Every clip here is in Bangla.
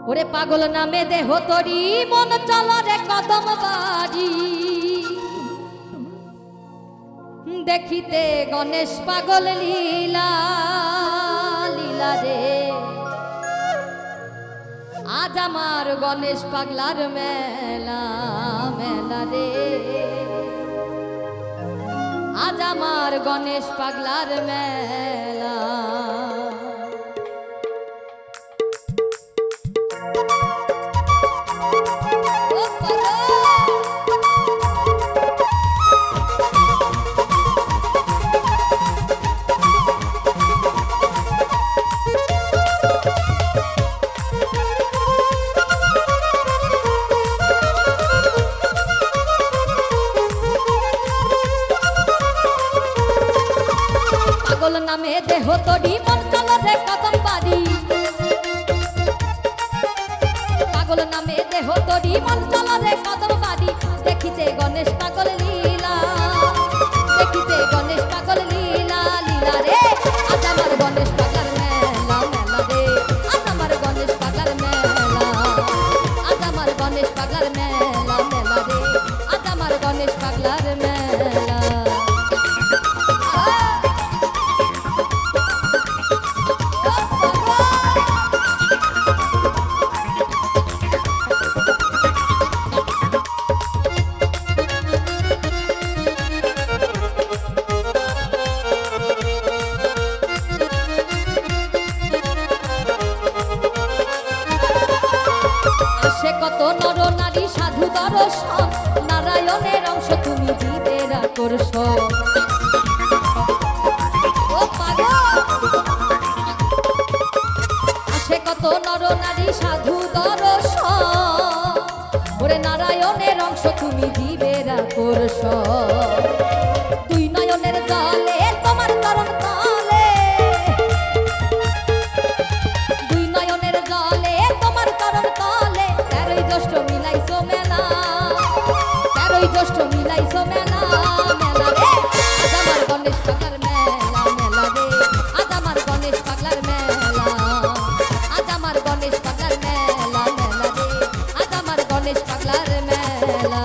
ওরে পাগল নামে দেহ তরি মন চলো রে কদম বাড়ি দেখিতে গণেশ পাগল লীলা লীলা রে আজ আমার গণেশ পাগলার মেলা মেলা রে আজ আমার গণেশ পাগলার মেলা পাগল নামে দেহ তরি মন চলো রে কদম বাড়ি পাগল নামে দেহ তরি মন চলো রে কদম বাড়ি দেখিতে গণেশ পাগল লীলা দেখিতে গণেশ পাগল লীলা লীলা রে আজ আমার গণেশ পাগলার মেলা মেলা রে আজ আমার গণেশ পাগলার মেলা আজ আমার গণেশ পাগলার মেলা মেলা রে আজ আমার গণেশ পাগলার মেলা সে কত নর নারী সাধু দর্শন নারায়ণের অংশ তুমি জীবের আকর্ষণ ও পাগল সে কত নর নারী সাধু দর্শন ওরে নারায়ণের অংশ তুমি জীবের আকর্ষণ তুই নয়নের জলে তোমার চরণ তলে দুই নয়নের জলে তোমার চরণ তলে তেরোই জ্যৈষ্ঠ মিলাইছো মেলা তেরোই জ্যৈষ্ঠ মিলাইছো মেলা মেলা রে আজ আমার গণেশ পাগলার মেলা মেলা রে আজ আমার গণেশ পাগলার মেলা আজ আমার গণেশ পাগলার মেলা মেলা রে আজ আমার গণেশ পাগলার মেলা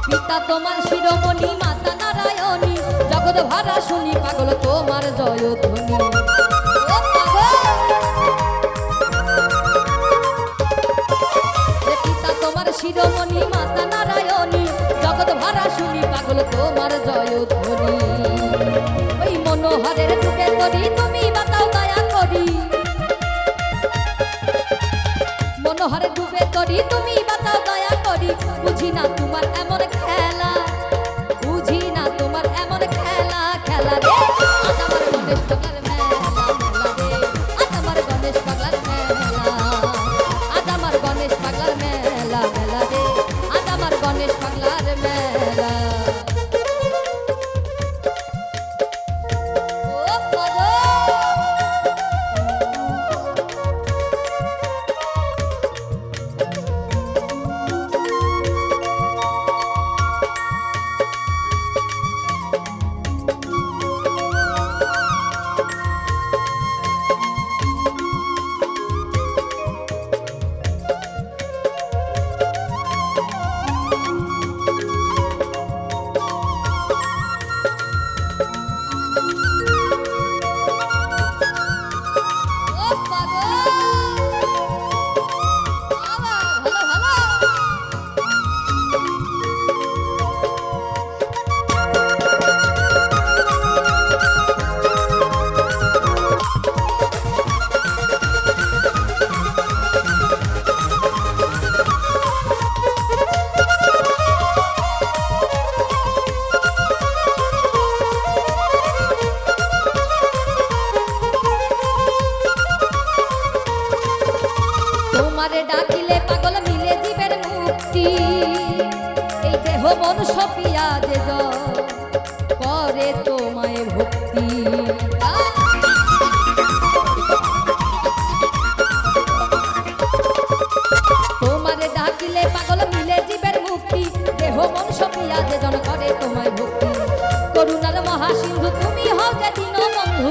পিতা তোমার শিরোমণি মাতা নারায়ণী জগৎ ভরা শুনি পাগল তোমার জয়ধ্বনি ও পাগল পিতা তোমার শিরোমণি মাতা নারায়ণী জগৎ ভরা শুনি পাগল তোমার জয়ধ্বনি ওই মনোহরের বুকে তরি তুমি বাঁচাও দয়া করি মনোহরে ডুবে তরি তুমি বাঁচাও দয়া করি বুঝি না তোমার এমন খেলা বুঝি না তোমার এমন খেলা খেলা রে আজ আমার গণেশ পাগলার মেলা মেলা রে আজ আমার গণেশ পাগলার মেলা আজ আমার গণেশ পাগলার মেলা মেলা রে আজ আমার গণেশ পাগলার মেলা ও পাগল করে তোমায় ভক্তি। তোমারে ডাকিলে পাগল মিলে জীবের মুক্তি, দেহ মন সপিয়া যে জন করে তোমায় ভক্তি। করুণার মহাসিন্ধু তুমি হও যে দীন বন্ধু,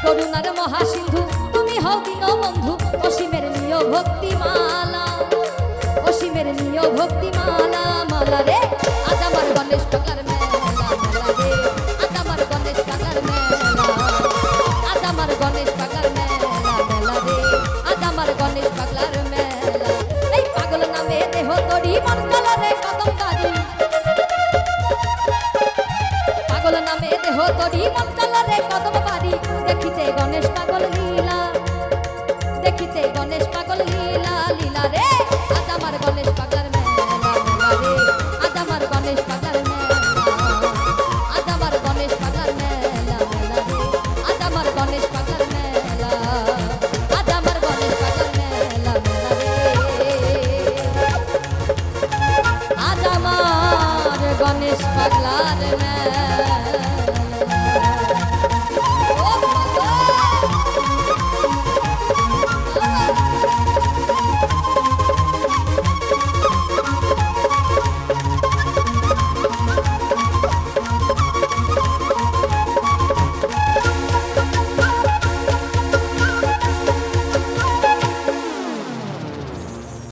করুণার মহাসিন্ধু তুমি হও দীন বন্ধু। অসীমের নিয় ভক্তি মালা, অসীমের নিয় ভক্তি মালা, মালা রে আজ আমার গণেশ পাগলার মেলা, মেলা রে আজ আমার গণেশ পাগলার মেলা, আজ আমার গণেশ পাগলার মেলা, মেলা রে আজ আমার গণেশ পাগলার মেলা। এই পাগল নামে দেহ তরি মন চলরে কদম গাড়ি, পাগল নামে দেহ তরি মন চলরে কদম বাড়ি। দেখিতে গণেশ পাগল লীলা, দেখিতে গণেশ পাগল লীলা, লীলা রে আজ আমার গণেশ পাগলার মেলা, মেলা রে আজ আমার গণেশ পাগলার মেলা, আজ আমার গণেশ পাগলার মেলা, মেলা রে আজ আমার গণেশ পাগলার মেলা, আজ আমার গণেশ পাগলার মেলা, মেলা রে আজ আমার গণেশ পাগলার মেলা।